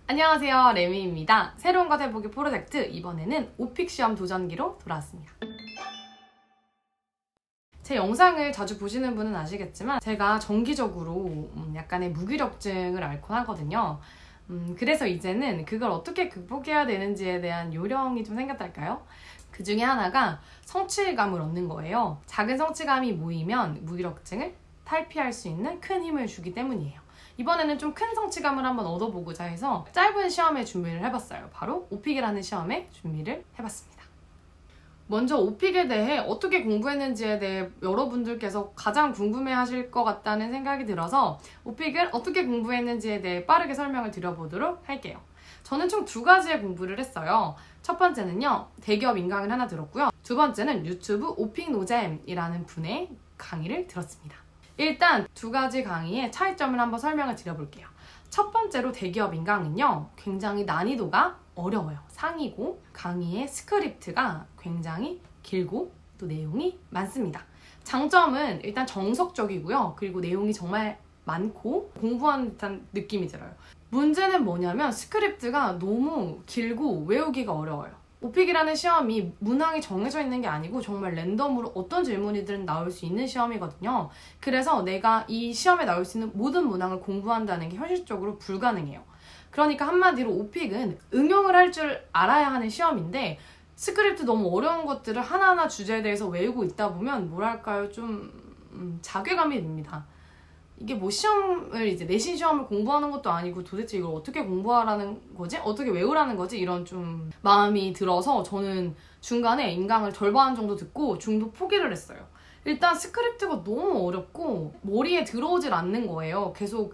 안녕하세요, 레미입니다. 새로운 것 해보기 프로젝트, 이번에는 오픽 시험 도전기로 돌아왔습니다. 제 영상을 자주 보시는 분은 아시겠지만 제가 정기적으로 약간의 무기력증을 앓곤 하거든요. 그래서 이제는 그걸 어떻게 극복해야 되는지에 대한 요령이 좀 생겼달까요? 그 중에 하나가 성취감을 얻는 거예요. 작은 성취감이 모이면 무기력증을 탈피할 수 있는 큰 힘을 주기 때문이에요. 이번에는 좀 큰 성취감을 한번 얻어보고자 해서 짧은 시험에 준비를 해봤어요. 바로 오픽이라는 시험에 준비를 해봤습니다. 먼저 오픽에 대해 어떻게 공부했는지에 대해 여러분들께서 가장 궁금해하실 것 같다는 생각이 들어서 오픽을 어떻게 공부했는지에 대해 빠르게 설명을 드려보도록 할게요. 저는 총 2가지의 공부를 했어요. 첫 번째는요, 대기업 인강을 하나 들었고요. 두 번째는 유튜브 오픽노잼이라는 분의 강의를 들었습니다. 일단 2가지 강의의 차이점을 한번 설명을 드려볼게요. 첫 번째로 대기업 인강은요, 굉장히 난이도가 어려워요. 상이고 강의의 스크립트가 굉장히 길고 또 내용이 많습니다. 장점은 일단 정석적이고요. 그리고 내용이 정말 많고 공부한 듯한 느낌이 들어요. 문제는 뭐냐면 스크립트가 너무 길고 외우기가 어려워요. 오픽이라는 시험이 문항이 정해져 있는 게 아니고 정말 랜덤으로 어떤 질문이든 나올 수 있는 시험이거든요. 그래서 내가 이 시험에 나올 수 있는 모든 문항을 공부한다는 게 현실적으로 불가능해요. 그러니까 한마디로 오픽은 응용을 할 줄 알아야 하는 시험인데 스크립트 너무 어려운 것들을 하나하나 주제에 대해서 외우고 있다 보면 뭐랄까요, 좀 자괴감이 듭니다. 이게 뭐 시험을 이제 내신 시험을 공부하는 것도 아니고 도대체 이걸 어떻게 공부하라는 거지? 어떻게 외우라는 거지? 이런 좀 마음이 들어서 저는 중간에 인강을 절반 정도 듣고 중도 포기를 했어요. 일단 스크립트가 너무 어렵고 머리에 들어오질 않는 거예요. 계속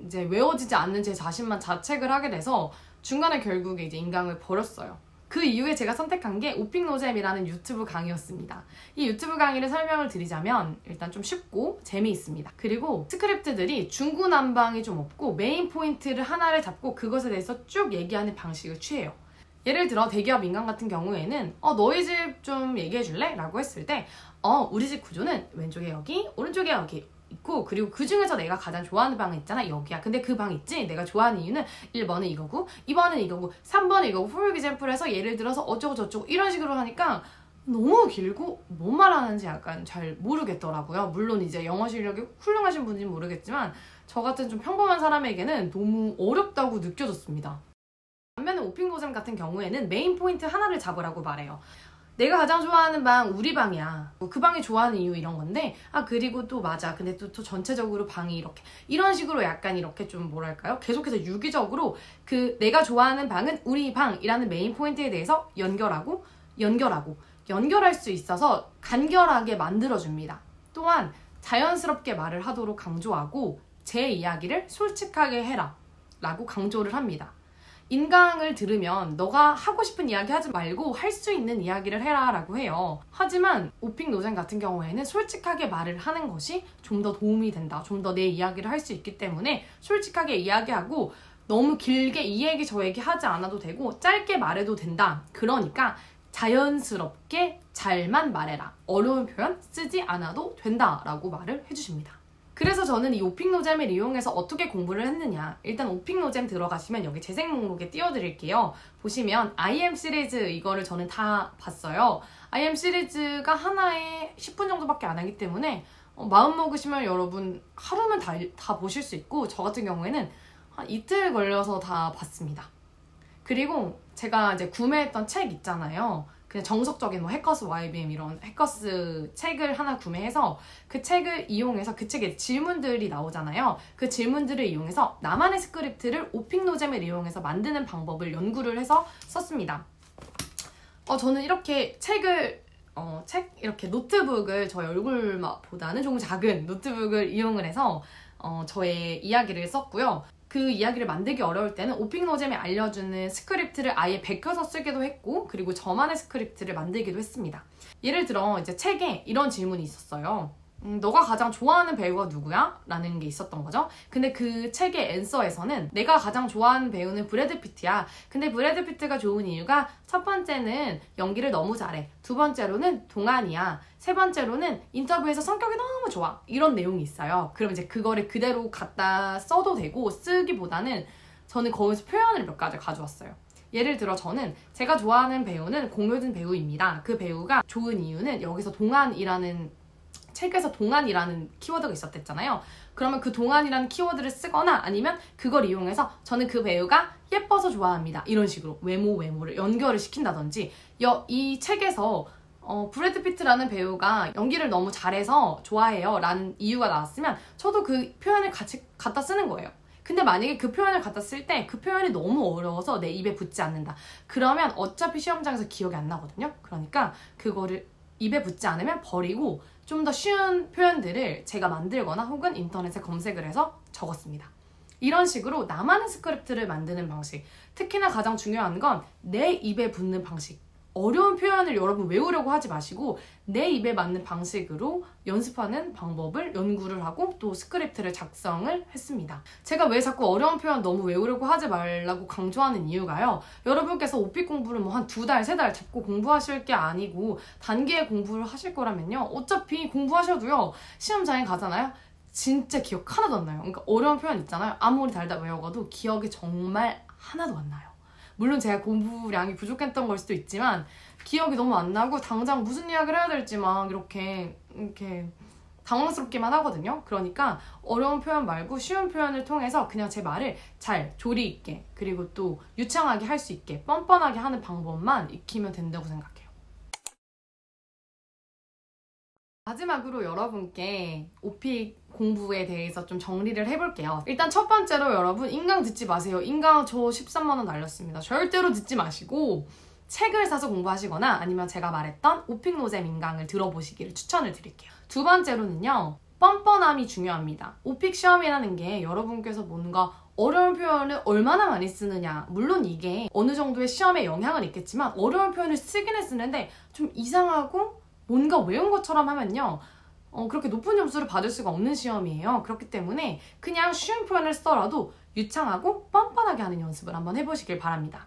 이제 외워지지 않는 제 자신만 자책을 하게 돼서 중간에 결국에 이제 인강을 버렸어요. 그 이후에 제가 선택한 게 오픽노잼이라는 유튜브 강의였습니다. 이 유튜브 강의를 설명을 드리자면 일단 좀 쉽고 재미있습니다. 그리고 스크립트들이 중구난방이 좀 없고 메인 포인트를 하나를 잡고 그것에 대해서 쭉 얘기하는 방식을 취해요. 예를 들어 대기업 인강 같은 경우에는 너희 집 좀 얘기해 줄래? 라고 했을 때 우리 집 구조는 왼쪽에 여기, 오른쪽에 여기 있고, 그리고 그 중에서 내가 가장 좋아하는 방은 있잖아, 여기야. 근데 그 방 있지? 내가 좋아하는 이유는 1번은 이거고 2번은 이거고 3번은 이거고, for example에서 예를 들어서 어쩌고 저쩌고 이런 식으로 하니까 너무 길고 뭔 말하는지 약간 잘 모르겠더라고요. 물론 이제 영어 실력이 훌륭하신 분인지는 모르겠지만 저 같은 좀 평범한 사람에게는 너무 어렵다고 느껴졌습니다. 반면에 오픽노잼 같은 경우에는 메인 포인트 하나를 잡으라고 말해요. 내가 가장 좋아하는 방 우리 방이야. 그 방이 좋아하는 이유 이런 건데, 그리고 또 맞아. 근데 또 전체적으로 방이 이렇게 이런 식으로 약간 이렇게 좀 뭐랄까요? 계속해서 유기적으로 그 내가 좋아하는 방은 우리 방이라는 메인 포인트에 대해서 연결할 수 있어서 간결하게 만들어줍니다. 또한 자연스럽게 말을 하도록 강조하고 제 이야기를 솔직하게 해라 라고 강조를 합니다. 인강을 들으면 너가 하고 싶은 이야기 하지 말고 할 수 있는 이야기를 해라 라고 해요. 하지만 오픽노잼 같은 경우에는 솔직하게 말을 하는 것이 좀 더 도움이 된다. 좀 더 내 이야기를 할 수 있기 때문에 솔직하게 이야기하고 너무 길게 이 얘기 저 얘기 하지 않아도 되고 짧게 말해도 된다. 그러니까 자연스럽게 잘만 말해라. 어려운 표현 쓰지 않아도 된다 라고 말을 해주십니다. 그래서 저는 이 오픽노잼을 이용해서 어떻게 공부를 했느냐, 일단 오픽노잼 들어가시면 여기 재생 목록에 띄워드릴게요. 보시면 IM 시리즈 이거를 저는 다 봤어요. IM 시리즈가 하나에 10분 정도밖에 안 하기 때문에 마음 먹으시면 여러분 하루면 다 보실 수 있고, 저 같은 경우에는 한 이틀 걸려서 다 봤습니다. 그리고 제가 이제 구매했던 책 있잖아요. 그냥 정석적인 뭐 해커스 YBM 이런 해커스 책을 하나 구매해서 그 책을 이용해서 그 책에 질문들이 나오잖아요. 그 질문들을 이용해서 나만의 스크립트를 오픽노잼을 이용해서 만드는 방법을 연구를 해서 썼습니다. 저는 이렇게 이렇게 노트북을 저희 얼굴보다는 조금 작은 노트북을 이용을 해서 저의 이야기를 썼고요. 그 이야기를 만들기 어려울 때는 오픽노잼이 알려주는 스크립트를 아예 베껴서 쓰기도 했고, 그리고 저만의 스크립트를 만들기도 했습니다. 예를 들어 이제 책에 이런 질문이 있었어요. 너가 가장 좋아하는 배우가 누구야? 라는 게 있었던 거죠. 근데 그 책의 앤서에서는 내가 가장 좋아하는 배우는 브래드 피트야. 근데 브래드 피트가 좋은 이유가 첫 번째는 연기를 너무 잘해. 두 번째로는 동안이야. 세 번째로는 인터뷰에서 성격이 너무 좋아. 이런 내용이 있어요. 그럼 이제 그거를 그대로 갖다 써도 되고, 쓰기보다는 저는 거기서 표현을 몇 가지 가져왔어요. 예를 들어 저는 제가 좋아하는 배우는 공효진 배우입니다. 그 배우가 좋은 이유는 여기서 동안이라는 책에서 동안이라는 키워드가 있었댔잖아요. 그러면 그 동안이라는 키워드를 쓰거나 아니면 그걸 이용해서 저는 그 배우가 예뻐서 좋아합니다. 이런 식으로 외모를 연결을 시킨다든지 이 책에서 브래드 피트라는 배우가 연기를 너무 잘해서 좋아해요 라는 이유가 나왔으면 저도 그 표현을 같이 갖다 쓰는 거예요. 근데 만약에 그 표현을 갖다 쓸 때 그 표현이 너무 어려워서 내 입에 붙지 않는다. 그러면 어차피 시험장에서 기억이 안 나거든요. 그러니까 그거를 입에 붙지 않으면 버리고 좀 더 쉬운 표현들을 제가 만들거나 혹은 인터넷에 검색을 해서 적었습니다. 이런 식으로 나만의 스크립트를 만드는 방식, 특히나 가장 중요한 건 내 입에 붙는 방식. 어려운 표현을 여러분 외우려고 하지 마시고 내 입에 맞는 방식으로 연습하는 방법을 연구를 하고 또 스크립트를 작성을 했습니다. 제가 왜 자꾸 어려운 표현 너무 외우려고 하지 말라고 강조하는 이유가요. 여러분께서 오픽 공부를 뭐 한 2달, 3달 잡고 공부하실 게 아니고 단기에 공부를 하실 거라면요. 어차피 공부하셔도요. 시험장에 가잖아요. 진짜 기억 하나도 안 나요. 그러니까 어려운 표현 있잖아요. 아무리 달달 외워가도 기억이 정말 하나도 안 나요. 물론 제가 공부량이 부족했던 걸 수도 있지만 기억이 너무 안 나고 당장 무슨 이야기를 해야 될지 막 이렇게 당황스럽기만 하거든요. 그러니까 어려운 표현 말고 쉬운 표현을 통해서 그냥 제 말을 잘 조리 있게 그리고 또 유창하게 할 수 있게 뻔뻔하게 하는 방법만 익히면 된다고 생각해요. 마지막으로 여러분께 오픽 공부에 대해서 좀 정리를 해볼게요. 일단 첫 번째로 여러분 인강 듣지 마세요. 인강 저 13만 원 날렸습니다. 절대로 듣지 마시고 책을 사서 공부하시거나 아니면 제가 말했던 오픽 노잼 인강을 들어보시기를 추천을 드릴게요. 두 번째로는요. 뻔뻔함이 중요합니다. 오픽 시험이라는 게 여러분께서 뭔가 어려운 표현을 얼마나 많이 쓰느냐. 물론 이게 어느 정도의 시험에 영향은 있겠지만 어려운 표현을 쓰기는 쓰는데 좀 이상하고 뭔가 외운 것처럼 하면요. 그렇게 높은 점수를 받을 수가 없는 시험이에요. 그렇기 때문에 그냥 쉬운 표현을 쓰더라도 유창하고 뻔뻔하게 하는 연습을 한번 해보시길 바랍니다.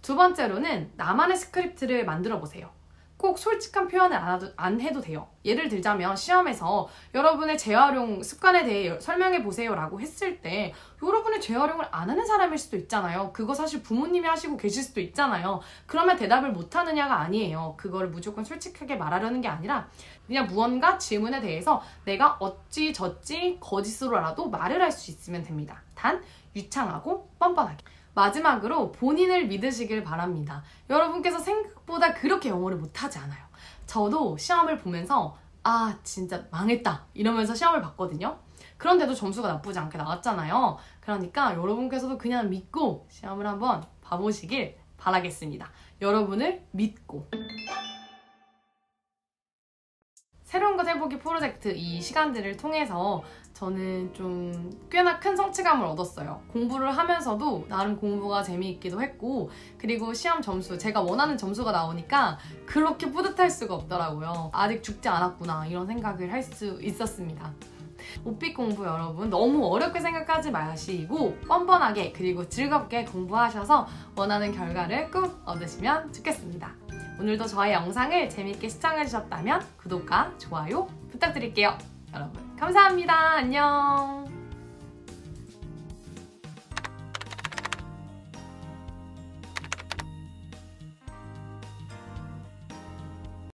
두 번째로는 나만의 스크립트를 만들어 보세요. 꼭 솔직한 표현을 안 해도 돼요. 예를 들자면 시험에서 여러분의 재활용 습관에 대해 설명해 보세요 라고 했을 때 여러분이 재활용을 안 하는 사람일 수도 있잖아요. 그거 사실 부모님이 하시고 계실 수도 있잖아요. 그러면 대답을 못 하느냐가 아니에요. 그거를 무조건 솔직하게 말하려는 게 아니라 그냥 무언가 질문에 대해서 내가 어찌 저찌 거짓으로라도 말을 할 수 있으면 됩니다. 단 유창하고 뻔뻔하게. 마지막으로 본인을 믿으시길 바랍니다. 여러분께서 생각보다 그렇게 영어를 못하지 않아요. 저도 시험을 보면서 아 진짜 망했다 이러면서 시험을 봤거든요. 그런데도 점수가 나쁘지 않게 나왔잖아요. 그러니까 여러분께서도 그냥 믿고 시험을 한번 봐보시길 바라겠습니다. 여러분을 믿고. 새로운 것 해보기 프로젝트 이 시간들을 통해서 저는 좀 꽤나 큰 성취감을 얻었어요. 공부를 하면서도 나름 공부가 재미있기도 했고 그리고 시험 점수, 제가 원하는 점수가 나오니까 그렇게 뿌듯할 수가 없더라고요. 아직 죽지 않았구나 이런 생각을 할 수 있었습니다. 오픽 공부 여러분 너무 어렵게 생각하지 마시고 뻔뻔하게 그리고 즐겁게 공부하셔서 원하는 결과를 꼭 얻으시면 좋겠습니다. 오늘도 저의 영상을 재밌게 시청해주셨다면 구독과 좋아요 부탁드릴게요. 여러분 감사합니다. 안녕.